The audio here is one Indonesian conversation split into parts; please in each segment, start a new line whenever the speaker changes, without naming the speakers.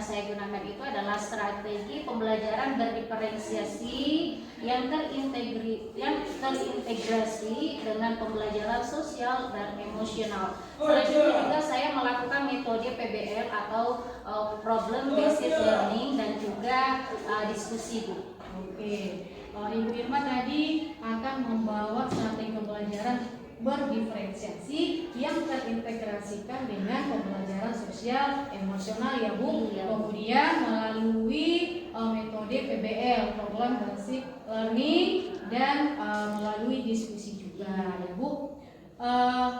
saya gunakan itu adalah strategi pembelajaran berdiferensiasi yang terintegrasi dengan pembelajaran sosial dan emosional. Selain itu juga saya melakukan metode PBL atau problem based learning dan juga diskusi, Bu.
Oke, Ibu Irma tadi akan membawa strategi pembelajaran berdiferensiasi yang terintegrasikan dengan pembelajaran sosial emosional ya Bu.
Iya.
Kemudian melalui metode PBL, problem basic learning, dan melalui diskusi juga ya Bu.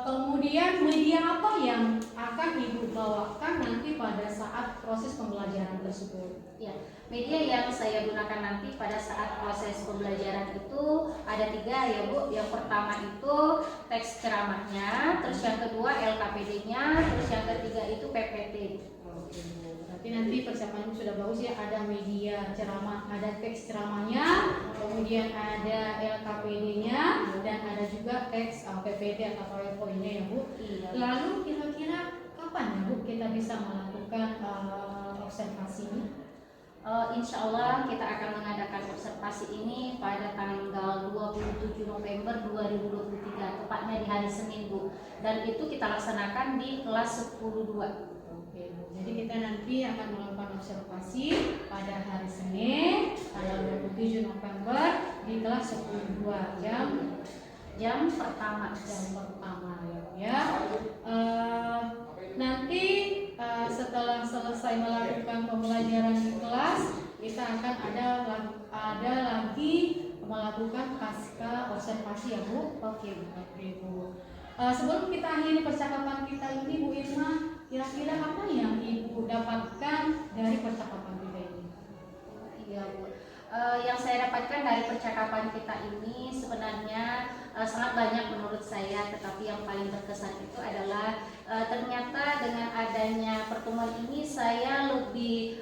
Kemudian media apa yang akan Ibu bawakan nanti pada saat proses pembelajaran tersebut?
Ya, media yang saya gunakan nanti pada saat proses pembelajaran itu ada 3 ya Bu. Yang pertama itu teks ceramahnya, terus yang kedua LKPD-nya, terus yang ketiga itu PPT.
Oke Bu, berarti nanti persiapannya sudah bagus ya. Ada media ceramah, ada teks ceramahnya, kemudian ada LKPD-nya, dan ada juga teks PPT atau PowerPoint-nya ya Bu.
Iya.
Lalu kira-kira kapan ya Bu kita bisa melakukan observasi ini?
Insya Allah kita akan mengadakan observasi ini pada tanggal 27 November 2023, tepatnya di hari Senin Bu. Dan itu kita laksanakan di kelas 10-2.
Oke Bu, jadi kita nanti akan melakukan observasi pada hari Senin tanggal 27 November di kelas 10-2
jam pertama
ya. Nanti setelah selesai melakukan pembelajaran di kelas, kita akan ada lagi melakukan pasca observasi ya Bu.
Oke Bu.
Sebelum kita akhiri percakapan kita ini Bu Irma, kira-kira apa yang Ibu dapatkan dari percakapan kita ini?
Iya Bu. Yang saya dapatkan dari percakapan kita ini sebenarnya sangat banyak menurut saya, tetapi yang paling berkesan itu adalah ternyata dengan adanya pertemuan ini saya lebih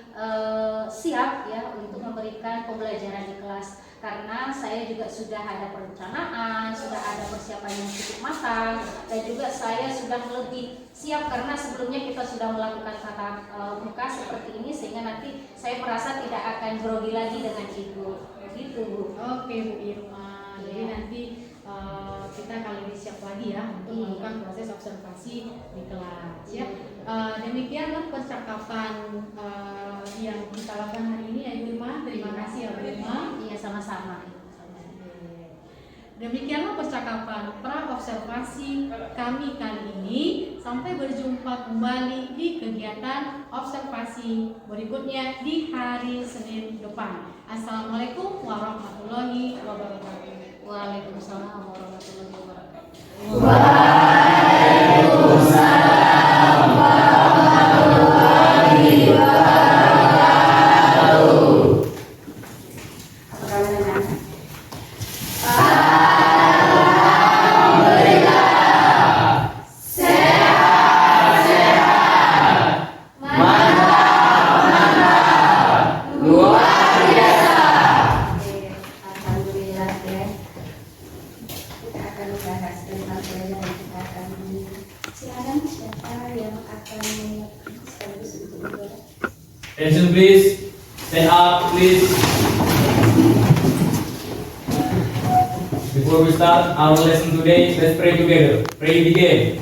siap ya untuk memberikan pembelajaran di kelas, karena saya juga sudah ada perencanaan, sudah ada persiapan yang cukup matang, dan juga saya sudah lebih siap karena sebelumnya kita sudah melakukan tatap muka seperti ini, sehingga nanti saya merasa tidak akan grogi lagi dengan itu gitu Bu.
Oke Bu Irma, jadi nanti kita akan lebih siap lagi ya untuk melakukan proses observasi di kelas ya. Demikianlah percakapan yang kita lakukan hari ini ya Bu Irma. Terima kasih ya Bu Irma.
Iya, sama-sama.
Demikianlah percakapan pra-observasi kami kali ini. Sampai berjumpa kembali di kegiatan observasi berikutnya di hari Senin depan. Assalamualaikum warahmatullahi wabarakatuh.
Waalaikumsalam warahmatullahi wabarakatuh.
Waalaikumsalam warahmatullahi wabarakatuh.
Attention please, stand up please. Before we start our lesson today, let's pray together. Pray begin.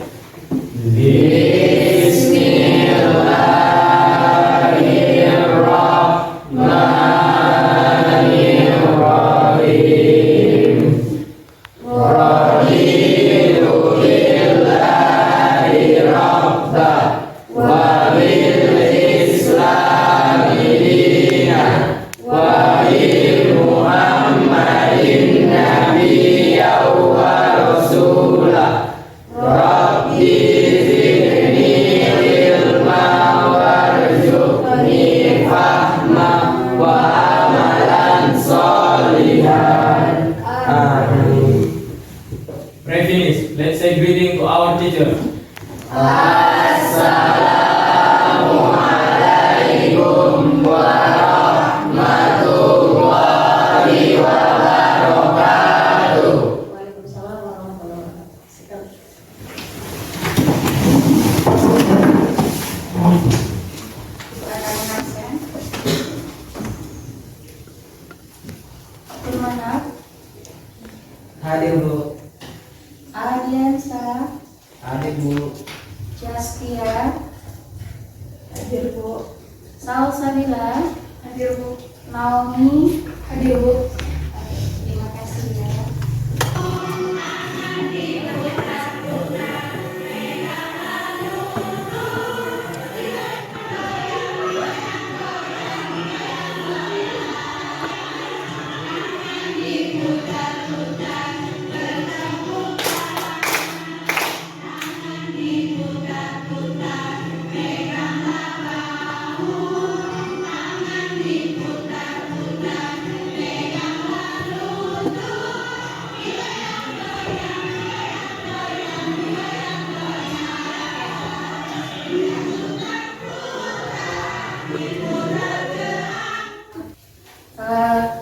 Rabbi zidni ilma wa Hadir Bu.
Adiansa,
Hadir Bu.
Jaskia,
Hadir Bu.
Salsabila,
Hadir Bu.
Naomi,
Hadir Bu.
terima kasih ya.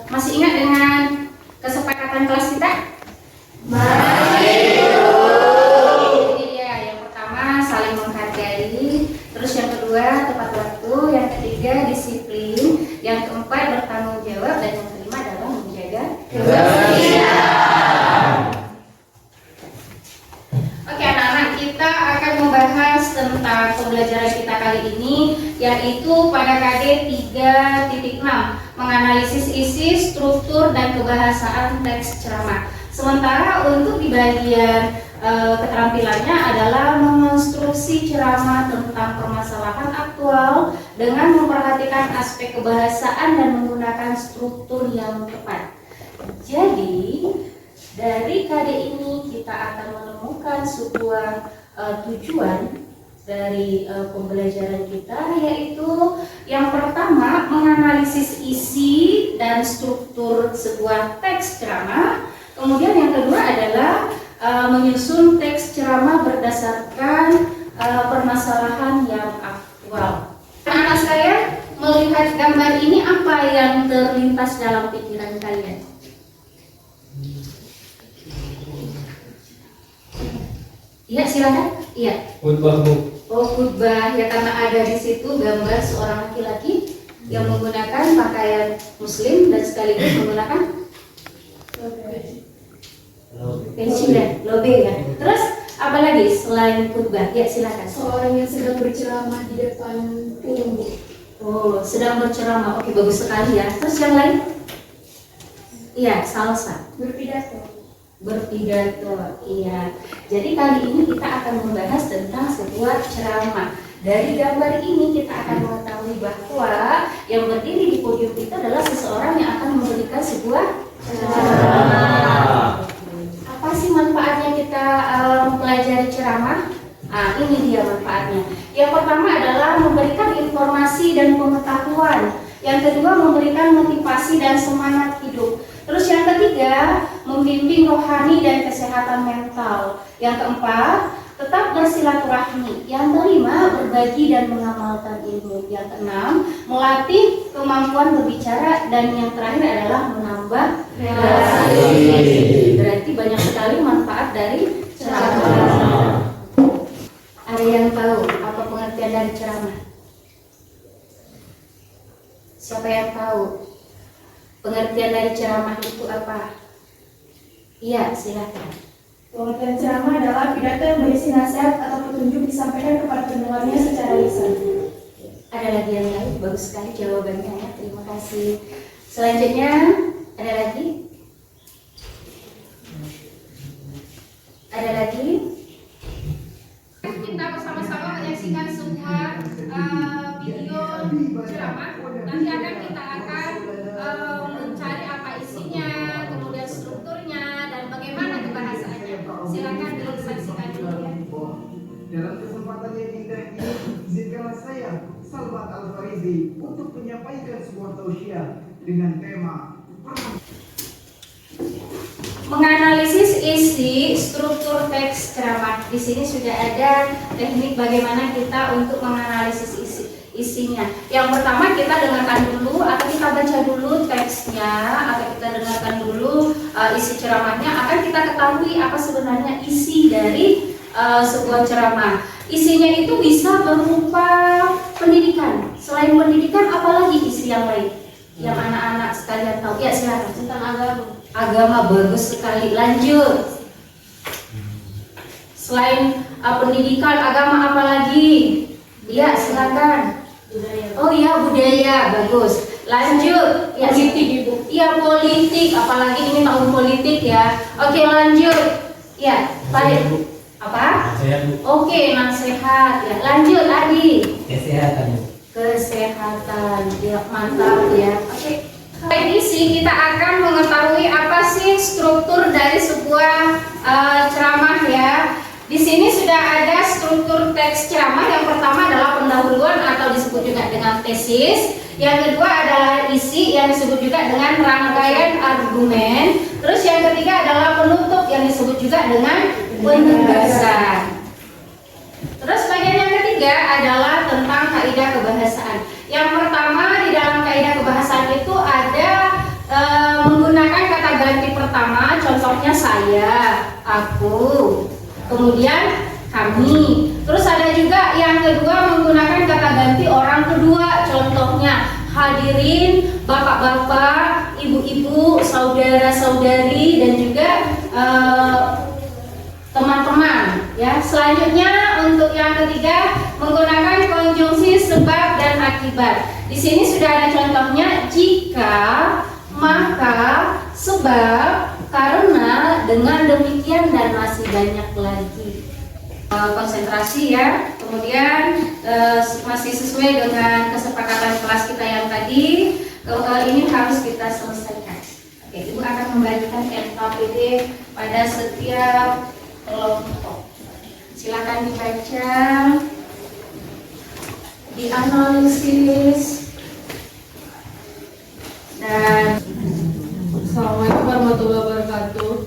Masih ingat dengan kesepakatan kelas kita? Jadi ya, yang pertama saling menghargai, terus yang kedua tepat waktu, yang ketiga disiplin, yang keempat bertanggung jawab, dan yang kelima adalah menjaga kebersihan. Oke anak-anak, kita akan membahas tentang pembelajaran kita kali ini, yaitu pada KD 3.6, menganalisis isi, struktur, dan kebahasaan teks ceramah. Sementara untuk di bagian keterampilannya adalah mengonstruksi ceramah tentang permasalahan aktual dengan memperhatikan aspek kebahasaan dan menggunakan struktur yang tepat. Jadi dari KD ini kita akan menemukan sebuah tujuan dari pembelajaran kita, yaitu yang pertama menganalisis isi dan struktur sebuah teks ceramah. Kemudian yang kedua adalah menyusun teks ceramah berdasarkan permasalahan yang aktual. Anak-anak saya melihat gambar ini, apa yang terlintas dalam pikiran kalian? Iya, silakan. Iya.
Khutbah Bu.
Oh, khutbah ya, karena ada di situ gambar seorang laki-laki yang menggunakan pakaian muslim dan sekaligus menggunakan pensil dan lobe ya. Terus apa lagi selain khutbah? Ya, silakan.
Seorang yang sedang berceramah di depan umum.
Oh, sedang berceramah. Oke, bagus sekali ya. Terus yang lain? Iya, salsa.
Berpidato.
Berpidato, iya. Jadi kali ini kita akan membahas tentang sebuah ceramah. Dari gambar ini kita akan mengetahui bahwa yang berdiri di podium itu adalah seseorang yang akan memberikan sebuah ceramah. Apa sih manfaatnya kita mempelajari ceramah? Nah, ini dia manfaatnya. Yang pertama adalah memberikan informasi dan pengetahuan. Yang kedua memberikan motivasi dan semangat hidup. Terus yang ketiga, membimbing rohani dan kesehatan mental. Yang keempat, tetap bersilaturahmi. Yang kelima, berbagi dan mengamalkan ilmu. Yang keenam, melatih kemampuan berbicara. Dan yang terakhir adalah menambah relasi. Berarti banyak sekali manfaat dari ceramah. Ada yang tahu apa pengertian dari ceramah? Siapa yang tahu? Pengertian dari ceramah itu apa? Iya, silakan.
Pengertian ceramah adalah pidato yang berisi nasihat atau petunjuk disampaikan kepada pendengarnya secara lisan.
Ada lagi yang lain? Bagus sekali jawabannya ya. Terima kasih. Selanjutnya ada lagi? Ada lagi? Kita bersama-sama menyaksikan sebuah video ceramah. Nanti kita akan mencari apa isinya, kemudian strukturnya, dan bagaimana kebahasaannya. Silakan disaksikan dulu ya.
Dalam kesempatan yang indah ini, izinkanlah saya, Salvat Al-Farizi, untuk menyampaikan sebuah tausiah dengan tema
menganalisis isi struktur teks ceramah. Di sini sudah ada teknik bagaimana kita untuk menganalisis isinya. Yang pertama kita dengarkan dulu atau kita baca dulu teksnya, atau kita dengarkan dulu isi ceramahnya, akan kita ketahui apa sebenarnya isi dari sebuah ceramah. Isinya itu bisa berupa pendidikan. Selain pendidikan, apalagi isi yang lain yang anak-anak sekalian tahu? Ya, silakan.
Tentang agama.
Agama bagus sekali. Lanjut. Selain pendidikan, agama apa lagi? Ya, silakan. Oh iya, budaya, bagus. Lanjut. Ya,
Politik, Ibu.
iya, politik, apalagi ini tahun politik ya. Oke, lanjut. Ya, Pak. Apa?
Saya Bu.
Oke, nasihat ya. Lanjut, Adi.
Kesehatan.
Kesehatan, ya mantap ya. Oke. Ini sih kita akan mengetahui apa sih struktur dari sebuah ceramah ya. Di sini sudah ada struktur teks ceramah. Yang pertama adalah pendahuluan atau disebut juga dengan tesis. Yang kedua adalah isi yang disebut juga dengan rangkaian argumen. Terus yang ketiga adalah penutup yang disebut juga dengan penegasan. Terus bagian yang ketiga adalah tentang kaidah kebahasaan. Yang pertama di dalam kaidah kebahasaan itu ada menggunakan kata ganti pertama, contohnya saya, aku, kemudian kami. Terus ada juga yang kedua menggunakan kata ganti orang kedua, contohnya hadirin, bapak-bapak, ibu-ibu, saudara-saudari, dan juga teman-teman ya. Selanjutnya untuk yang ketiga menggunakan konjungsi sebab dan akibat. Di sini sudah ada contohnya jika, maka, sebab, karena, dengan demikian, dan masih banyak lagi. Konsentrasi ya. Kemudian masih sesuai dengan kesepakatan kelas kita yang tadi, ini harus kita selesaikan. Oke, Ibu akan membagikan NKPD pada setiap kelompok. Silakan dibaca, dianalisis, dan
Assalamualaikum warahmatullahi wabarakatuh.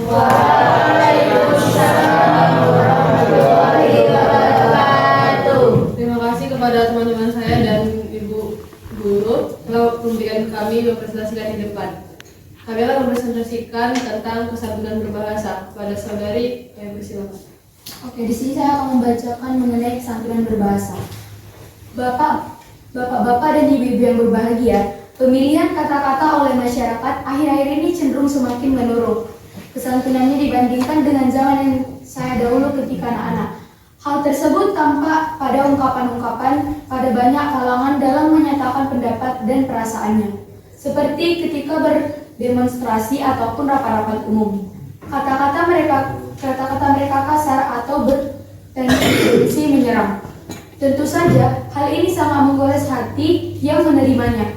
Waalaikumsalam warahmatullahi wabarakatuh.
Terima kasih kepada teman-teman saya dan Ibu Guru telah memberikan kami mempresentasikan di depan. Kami akan mempresentasikan tentang kesantunan berbahasa. Kepada saudari, silakan.
Oke, di sini saya akan membacakan mengenai kesantunan berbahasa. Bapak-bapak dan ibu-ibu yang berbahagia, pemilihan kata-kata oleh masyarakat akhir-akhir ini cenderung semakin menurun. Kesantunannya dibandingkan dengan zaman yang saya dahulu ketika anak-anak. Hal tersebut tampak pada ungkapan-ungkapan pada banyak kalangan dalam menyatakan pendapat dan perasaannya, seperti ketika berdemonstrasi ataupun rapat-rapat umum. Kata-kata mereka kasar atau bertendensi menyerang. Tentu saja, hal ini sangat menggores hati yang menerimanya.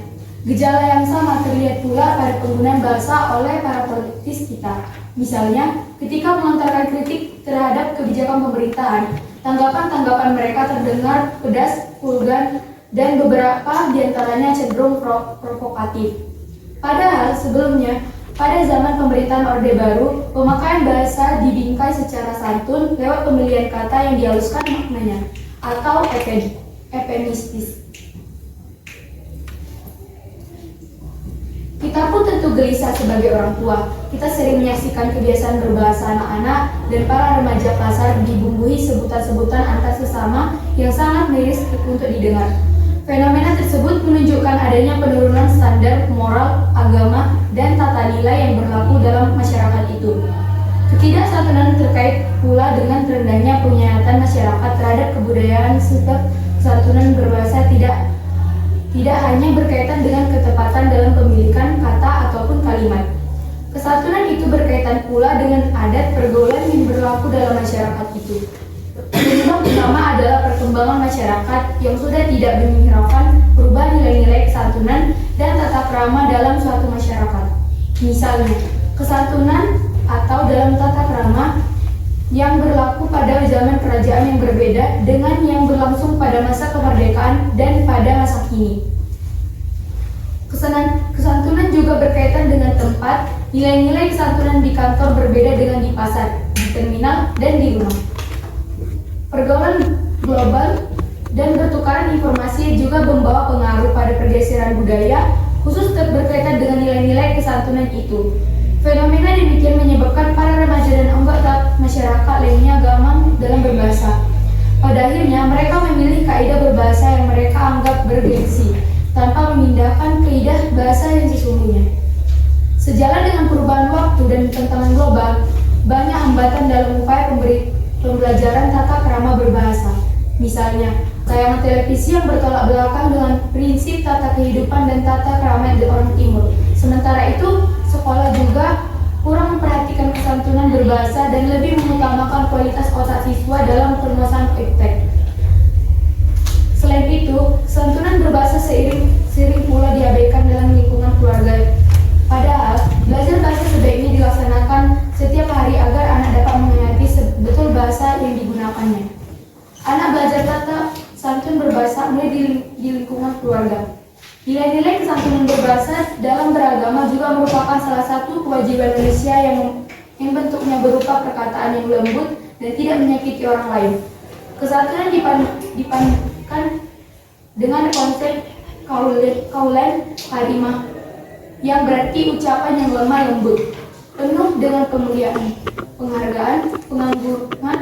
Gejala yang sama terlihat pula pada penggunaan bahasa oleh para politis kita. Misalnya, ketika melontarkan kritik terhadap kebijakan pemerintahan, tanggapan-tanggapan mereka terdengar pedas, vulgar, dan beberapa diantaranya cenderung provokatif. Padahal sebelumnya, pada zaman pemerintahan Orde Baru, pemakaian bahasa dibingkai secara santun lewat pemilihan kata yang dihaluskan maknanya, atau eufemistis. Kita pun tentu gelisah sebagai orang tua. Kita sering menyaksikan kebiasaan berbahasa anak-anak dan para remaja kasar dibumbui sebutan-sebutan antar sesama yang sangat miris untuk didengar. Fenomena tersebut menunjukkan adanya penurunan standar moral, agama, dan tata nilai yang berlaku dalam masyarakat itu. Ketidaksantunan terkait pula dengan rendahnya penyayatan masyarakat terhadap kebudayaan, sebab kesantunan berbahasa tidak hanya berkaitan dengan ketepatan dalam pemilikan kata ataupun kalimat. Kesantunan itu berkaitan pula dengan adat pergaulan yang berlaku dalam masyarakat itu. Penyebab utama adalah perkembangan masyarakat yang sudah tidak menghiraukan perubahan nilai-nilai kesantunan dan tata krama dalam suatu masyarakat. Misalnya, kesantunan atau dalam tata krama yang berlaku pada zaman kerajaan yang berbeda dengan yang berlangsung pada masa kemerdekaan dan pada masa kini. Kesantunan juga berkaitan dengan tempat. Nilai-nilai kesantunan di kantor berbeda dengan di pasar, di terminal, dan di rumah. Pergaulan global dan pertukaran informasi juga membawa pengaruh pada pergeseran budaya, khusus berkaitan dengan nilai-nilai kesantunan itu. Fenomena demikian menyebabkan para remaja dan anggota masyarakat lainnya gamang dalam berbahasa. Pada akhirnya, mereka memilih kaidah berbahasa yang mereka anggap bergengsi, tanpa memindahkan kaidah bahasa yang sesungguhnya. Sejalan dengan perubahan waktu dan tantangan global, banyak hambatan dalam upaya pembelajaran tata krama berbahasa. Misalnya, tayangan televisi yang bertolak belakang dengan prinsip tata kehidupan dan tata krama di orang timur. Sementara itu, sekolah juga kurang memperhatikan kesantunan berbahasa dan lebih mengutamakan kualitas otak siswa dalam penguasaan eptek. Selain itu, santunan berbahasa sering pula diabaikan dalam lingkungan keluarga. Padahal, belajar bahasa sebaiknya dilaksanakan setiap hari agar anak dapat mengerti betul bahasa yang digunakannya. Anak belajar tata santun berbahasa mulai di lingkungan keluarga. Nilai-nilai kesantunan berbahasa dalam beragama juga merupakan salah satu kewajiban manusia yang bentuknya berupa perkataan yang lembut dan tidak menyakiti orang lain. Kesantunan dipandukan dengan konsep kaulan kalimah yang berarti ucapan yang lemah lembut, penuh dengan kemuliaan, penghargaan, pengagungan,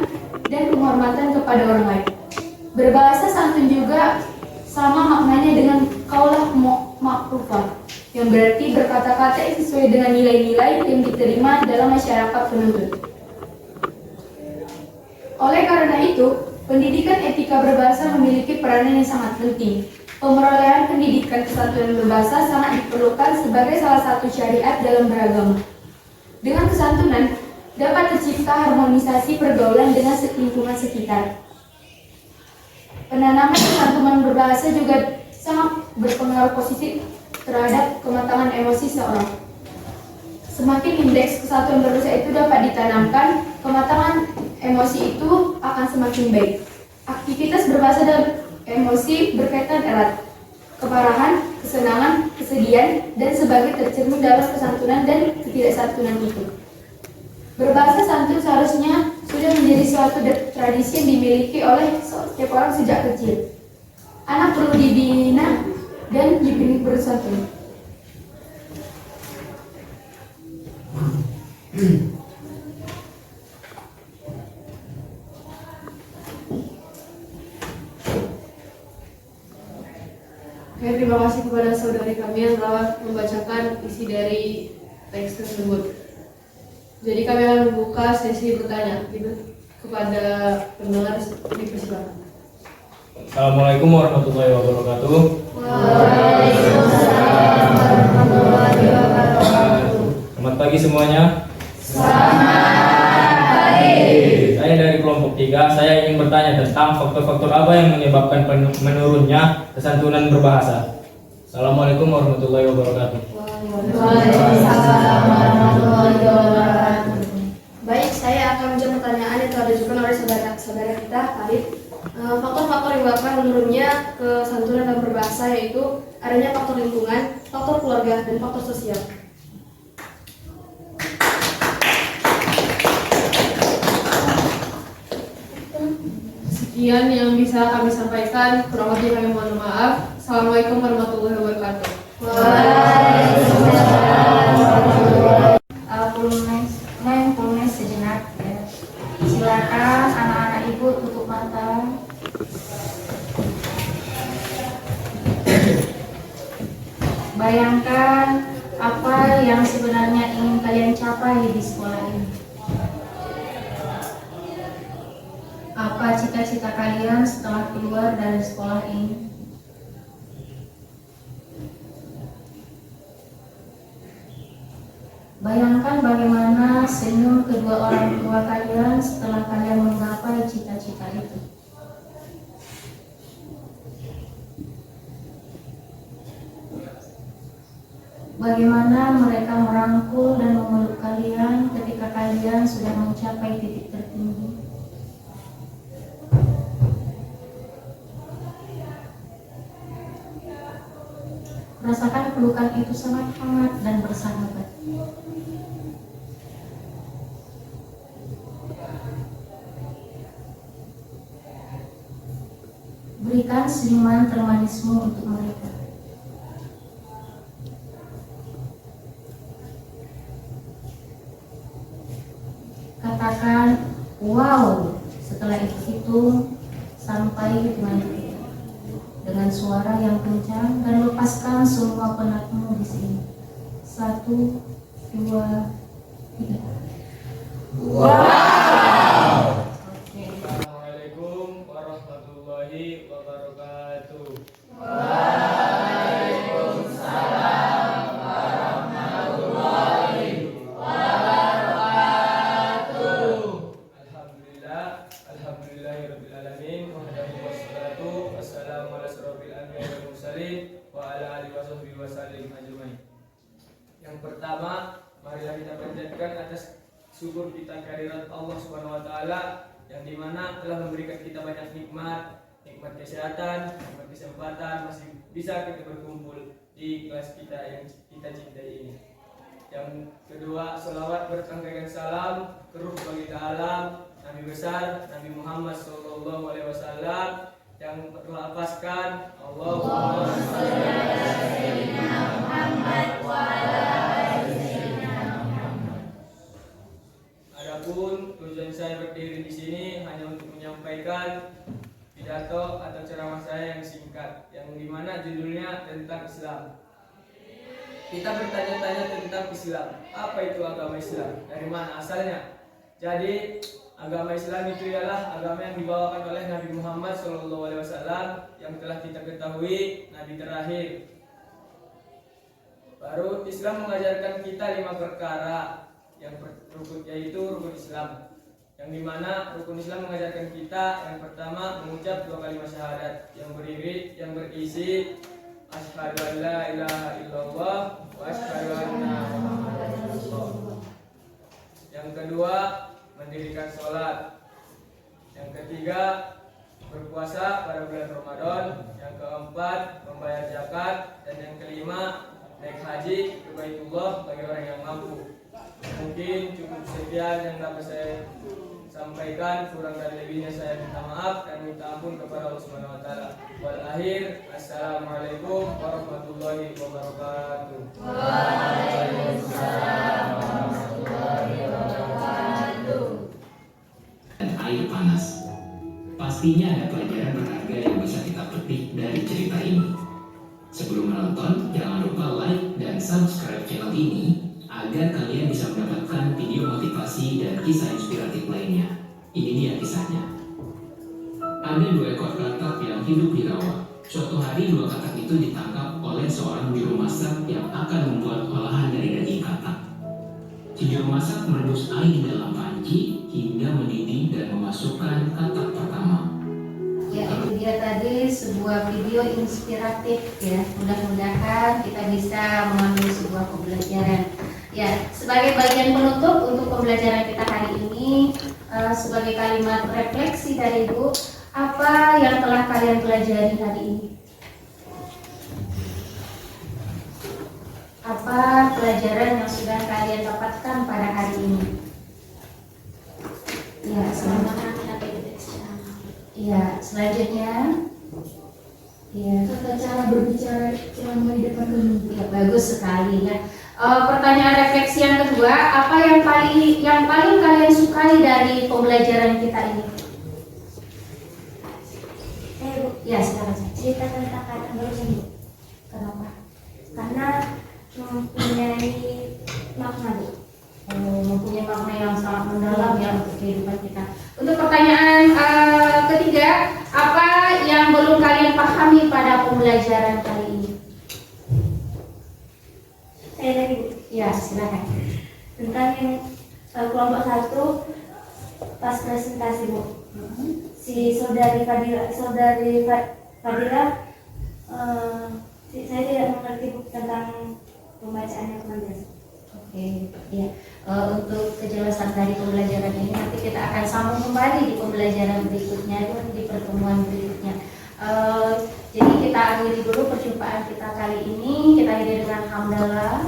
dan penghormatan kepada orang lain. Berbahasa santun juga sama maknanya dengan kaulah ma'rufah, yang berarti berkata-kata yang sesuai dengan nilai-nilai yang diterima dalam masyarakat penuntut. Oleh karena itu, pendidikan etika berbahasa memiliki peranan yang sangat penting. Pemerolehan pendidikan kesantunan berbahasa sangat diperlukan sebagai salah satu syariat dalam beragama. Dengan kesantunan, dapat tercipta harmonisasi pergaulan dengan lingkungan sekitar. Penanaman kesantunan berbahasa juga sangat berpengaruh positif terhadap kematangan emosi seorang. Semakin indeks kesatuan berbahasa itu dapat ditanamkan, kematangan emosi itu akan semakin baik. Aktivitas berbahasa dan emosi berkaitan erat. Kemarahan, kesenangan, kesedihan, dan sebagai tercermin dalam kesantunan dan ketidaksantunan itu. Berbahasa santun seharusnya sudah menjadi suatu tradisi yang dimiliki oleh setiap orang sejak kecil. Anak perlu dibina dan dibimbing bersantun.
Oke, terima kasih kepada saudari kami yang telah membacakan isi dari teks tersebut. Jadi kami akan membuka sesi bertanya kepada pendengar, dipersilakan.
Assalamualaikum warahmatullahi wabarakatuh.
Waalaikumsalam warahmatullahi wabarakatuh.
Selamat pagi semuanya.
Selamat pagi.
Saya dari kelompok 3. Saya ingin bertanya tentang faktor-faktor apa yang menyebabkan menurunnya kesantunan berbahasa. Assalamualaikum warahmatullahi wabarakatuh.
Waalaikumsalam warahmatullahi wabarakatuh.
Baik, saya akan menjawab pertanyaan yang telah diajukan oleh saudara kita, Khalid. Faktor-faktor yang menyebabkan menurunnya kesantunan dalam berbahasa yaitu adanya faktor lingkungan, faktor keluarga, dan faktor sosial.
Sekian yang bisa kami sampaikan, kurang lebih kami mohon maaf. Assalamualaikum warahmatullahi wabarakatuh.
Mindfulness sejenak ya. Silakan anak-anak ibu tutup mata. Bayangkan apa yang sebenarnya ingin kalian capai di sekolah ini. Apa cita-cita kalian setelah keluar dari sekolah ini? Bayangkan bagaimana senyum kedua orang tua kalian setelah kalian menggapai cita-cita itu. Bagaimana mereka merangkul dan memeluk kalian ketika kalian sudah mencapai titik tertinggi. Rasakan pelukan itu sangat hangat dan bersahabat. Berikan senyuman termanismu untuk mereka. Katakan wow setelah itu sampai dengan suara yang kencang dan lepaskan semua penatmu di sini. 1,
2, 3.
Assalamualaikum warahmatullahi wabarakatuh. Alhamdulillah, alhamdulillahirabbil alamin, wahdahu wassalatu wassalamu ala asyrofil anbiya'i wal mursalin wa ala alihi washabbihi wasallim ajmain. Yang pertama, marilah kita panjatkan atas syukur kita kehadirat Allah Subhanahu wa taala yang dimana telah memberikan kita banyak nikmat, nikmat kesehatan, nikmat kesempatan, masih bisa kita berkumpul di kelas kita yang kita cintai ini. Yang kedua, selawat bertangkai salam ke ruh baginda alam Nabi besar Nabi Muhammad sallallahu alaihi wasallam yang telah apaskan Allahumma shalli ala sayyidina Muhammad wa ala ali sayyidina Muhammad. Adapun tujuan saya berdiri di sini hanya untuk menyampaikan pidato atau ceramah saya yang singkat, yang dimana judulnya tentang Islam. Kita bertanya-tanya tentang Islam. Apa itu agama Islam? Dari mana asalnya? Jadi agama Islam itu ialah agama yang dibawakan oleh Nabi Muhammad SAW yang telah kita ketahui Nabi terakhir. Baru Islam mengajarkan kita 5 perkara yang rukun, yaitu rukun Islam. Yang dimana rukun Islam mengajarkan kita yang pertama mengucap 2 kalimat syahadat yang berisi asyhadu an la ilaha illallah wa asyhadu anna muhammadar rasulullah. Yang kedua, mendirikan sholat. Yang ketiga, berpuasa pada bulan Ramadan. Yang keempat, membayar zakat. Dan yang kelima, naik haji ke Baitullah bagi orang yang mampu. Mungkin cukup sekian yang dapat saya sampaikan, kurang dan lebihnya saya minta maaf dan minta ampun kepada Allah Subhanahu wa taala. Wal akhir, assalamualaikum warahmatullahi wabarakatuh.
Waalaikumsalam warahmatullahi wabarakatuh.
Dan air panas. Pastinya ada pelajaran berharga yang bisa kita petik dari cerita ini. Sebelum menonton, jangan lupa like dan subscribe channel ini agar kalian bisa mendapatkan video motivasi dan kisah inspiratif lainnya. Ini dia kisahnya. Ada 2 ekor katak yang hidup di rawa. Suatu hari 2 katak itu ditangkap oleh seorang juru masak yang akan membuat olahan dari daging katak. Si juru masak merebus air di dalam panci hingga mendidih dan memasukkan katak pertama.
Ya, itu dia tadi sebuah video inspiratif ya. Mudah-mudahan kita bisa mengambil sebuah pembelajaran. Ya, sebagai bagian penutup untuk pembelajaran kita hari ini, sebagai kalimat refleksi dari Ibu, apa yang telah kalian pelajari hari ini? Apa pelajaran yang sudah kalian dapatkan pada hari ini? Ya, selanjutnya, ya,
Tata cara berbicara ceramah di depan umum.
ya bagus sekali ya. Pertanyaan refleksi yang kedua, apa yang paling kalian sukai dari pembelajaran kita ini?
Bu,
Ya, silakan.
cerita tentang kata barusan, Bu.
Kenapa?
Karena mempunyai makna, Bu.
Mempunyai makna yang sangat mendalam ya untuk kehidupan kita. Untuk pertanyaan ketiga, apa yang belum kalian pahami pada pembelajaran kali ini?
Saya tadi, Bu,
Ya, silakan.
tentang yang kelompok 1 pas presentasi, Bu. Si saudari Fadila, saya tidak mengerti, Bu, tentang pembacaannya kemarin.
Oke, ya. Untuk kejelasan dari pembelajaran ini nanti kita akan sambung kembali di pembelajaran berikutnya, di pertemuan berikutnya. Jadi kita akhiri dulu perjumpaan kita kali ini. Kita akhiri dengan hamdalah.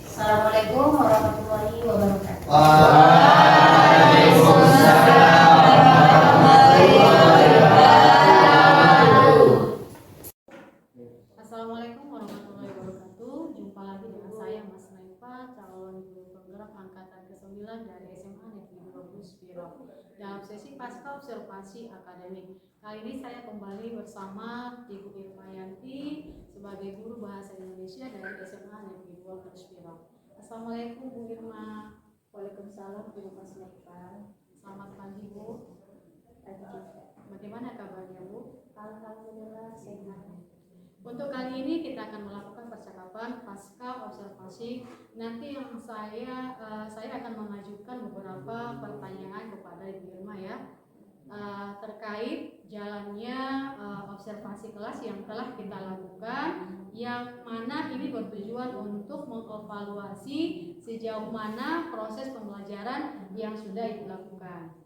Assalamualaikum warahmatullahi wabarakatuh.
Assalamualaikum warahmatullahi wabarakatuh. Jumpa lagi dengan saya Mas Naifa, calon guru penggerak angkatan ke-9 dari SMA Negeri 2 Spiro. dalam sesi pasca observasi akademik. Kali ini saya kembali bersama Ibu Irma Yanti sebagai guru bahasa Indonesia dari SMA Negeri 2 Konspira. Assalamualaikum Bu Irma.
Waalaikumsalam Bu Mas Neka.
Selamat pagi Bu.
Pagi juga.
Bagaimana kabarnya Bu?
Alhamdulillah sehat.
Untuk kali ini kita akan melakukan percakapan pasca observasi. Nanti yang saya akan mengajukan beberapa pertanyaan kepada Ibu Irma ya, terkait jalannya observasi kelas yang telah kita lakukan, yang mana ini bertujuan untuk mengevaluasi sejauh mana proses pembelajaran yang sudah Ibu lakukan.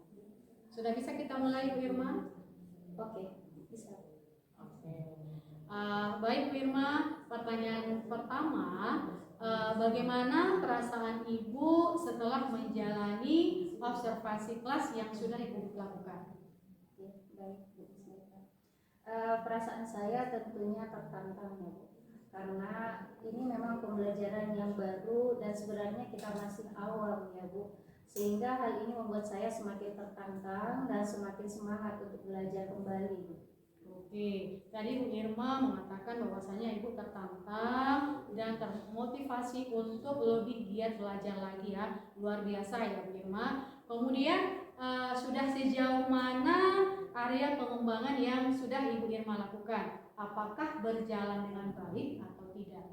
Sudah bisa kita mulai Bu Irma?
Oke, bisa.
Baik Bu Irma, pertanyaan pertama, bagaimana perasaan Ibu setelah menjalani observasi kelas yang sudah Ibu lakukan?
Ya, baik Bu Mas Neka. Perasaan saya tentunya tertantang ya Bu, karena ini memang pembelajaran yang baru dan sebenarnya kita masih awam ya Bu, sehingga hal ini membuat saya semakin tertantang dan semakin semangat untuk belajar kembali Bu.
Oke, tadi Bu Irma mengatakan bahwasanya Ibu tertantang dan termotivasi untuk lebih giat belajar lagi ya. Luar biasa ya Bu Irma. Kemudian sudah sejauh mana area pengembangan yang sudah Ibu Irma lakukan? Apakah berjalan dengan baik atau tidak?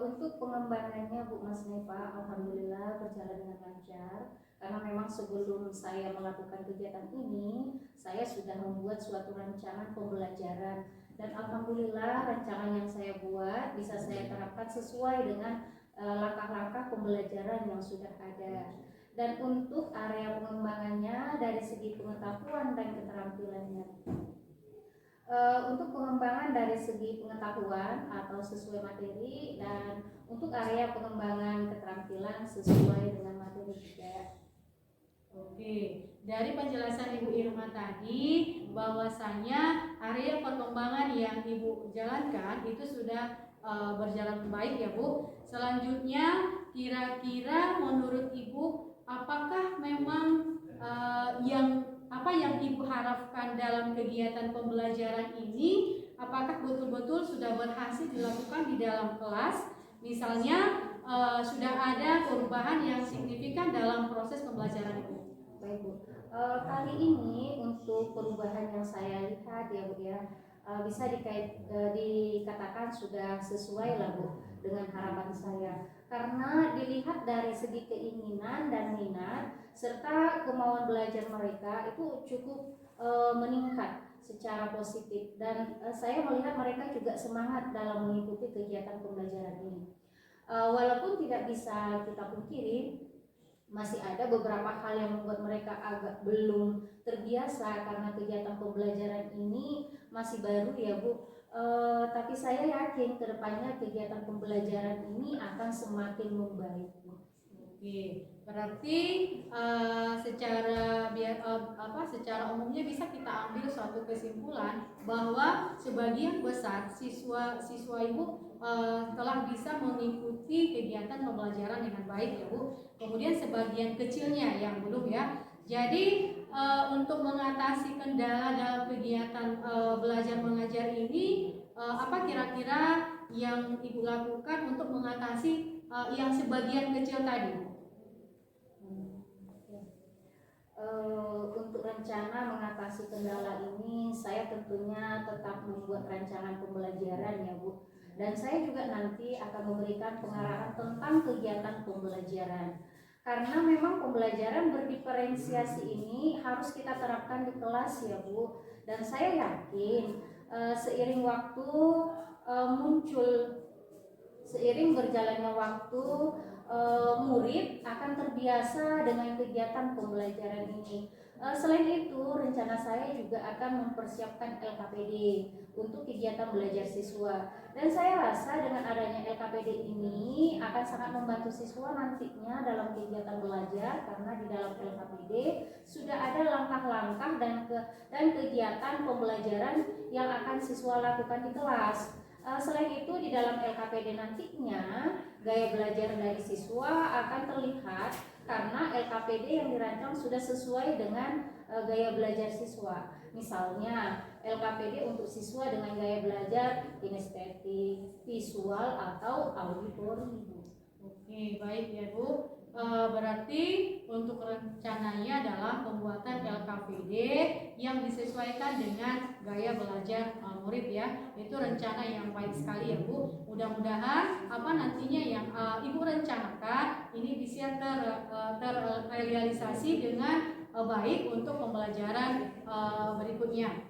Untuk pengembangannya Bu Mas Neva, alhamdulillah berjalan dengan lancar. Karena memang sebelum saya melakukan kegiatan ini, saya sudah membuat suatu rancangan pembelajaran. Dan alhamdulillah rancangan yang saya buat bisa saya terapkan sesuai dengan langkah-langkah pembelajaran yang sudah ada. Dan untuk area pengembangannya dari segi pengetahuan dan keterampilannya. Untuk pengembangan dari segi pengetahuan atau sesuai materi, dan untuk area pengembangan keterampilan sesuai dengan materi juga.
Oke, dari penjelasan Ibu Irma tadi bahwasanya area perkembangan yang Ibu jalankan itu sudah berjalan baik ya Bu. Selanjutnya kira-kira menurut Ibu apakah memang apa yang Ibu harapkan dalam kegiatan pembelajaran ini, apakah betul-betul sudah berhasil dilakukan di dalam kelas? Misalnya sudah ada perubahan yang signifikan dalam proses pembelajaran itu.
Baik Bu, kali ini untuk perubahan yang saya lihat ya Bu ya, bisa dikatakan sudah sesuai lah Bu dengan harapan saya, karena dilihat dari segi keinginan dan minat serta kemauan belajar mereka itu cukup meningkat secara positif, dan saya melihat mereka juga semangat dalam mengikuti kegiatan pembelajaran ini. Walaupun tidak bisa kita pungkiri masih ada beberapa hal yang membuat mereka agak belum terbiasa karena kegiatan pembelajaran ini masih baru ya Bu. Tapi saya yakin kedepannya kegiatan pembelajaran ini akan semakin membaik Bu.
Oke, berarti secara umumnya bisa kita ambil suatu kesimpulan bahwa sebagian besar siswa Ibu telah bisa mengikuti kegiatan pembelajaran dengan baik ya Bu. Kemudian sebagian kecilnya yang belum ya. Jadi untuk mengatasi kendala dalam kegiatan belajar mengajar ini, apa kira-kira yang Ibu lakukan untuk mengatasi yang sebagian kecil tadi?
Untuk rencana mengatasi kendala ini, saya tentunya tetap membuat rancangan pembelajaran ya Bu. Dan saya juga nanti akan memberikan pengarahan tentang kegiatan pembelajaran. Karena memang pembelajaran berdiferensiasi ini harus kita terapkan di kelas ya Bu. Dan saya yakin seiring berjalannya waktu, murid akan terbiasa dengan kegiatan pembelajaran ini. Selain itu, rencana saya juga akan mempersiapkan LKPD untuk kegiatan belajar siswa. Dan saya rasa dengan adanya LKPD ini akan sangat membantu siswa nantinya dalam kegiatan belajar, karena di dalam LKPD sudah ada langkah-langkah dan kegiatan pembelajaran yang akan siswa lakukan di kelas. Selain itu, di dalam LKPD nantinya gaya belajar dari siswa akan terlihat karena LKPD yang dirancang sudah sesuai dengan gaya belajar siswa. Misalnya LKPD untuk siswa dengan gaya belajar kinestetik, visual atau auditori.
Oke, baik ya Bu. Berarti untuk rencananya adalah pembuatan LKPD yang disesuaikan dengan gaya belajar murid ya. Itu rencana yang baik sekali ya Bu. Mudah-mudahan apa nantinya yang Ibu rencanakan ini bisa terrealisasi dengan baik untuk pembelajaran berikutnya.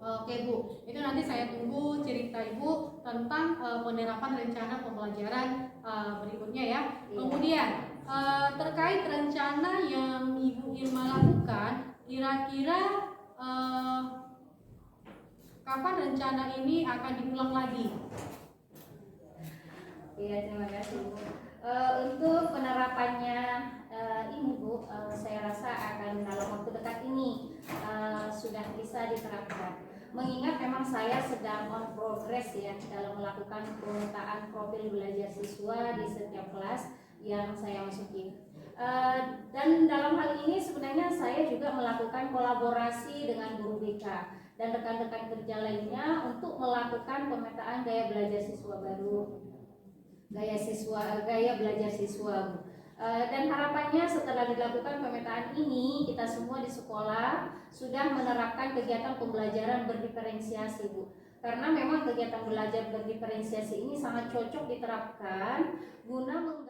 Oke Bu, itu nanti saya tunggu cerita Ibu tentang penerapan rencana pembelajaran berikutnya ya. Kemudian terkait rencana yang Ibu Irma lakukan, kira-kira kapan rencana ini akan diulang lagi?
Iya, terima kasih Bu. Untuk penerapannya ini Bu, saya rasa akan dalam waktu dekat ini sudah bisa diterapkan. Mengingat memang saya sedang on progress ya dalam melakukan pemetaan profil belajar siswa di setiap kelas yang saya masuki. Dan dalam hal ini sebenarnya saya juga melakukan kolaborasi dengan guru BK dan rekan-rekan kerja lainnya untuk melakukan pemetaan gaya belajar siswa baru, gaya belajar siswa. Dan harapannya setelah dilakukan pemetaan ini, kita semua di sekolah sudah menerapkan kegiatan pembelajaran berdiferensiasi Bu. Karena memang kegiatan belajar berdiferensiasi ini sangat cocok diterapkan guna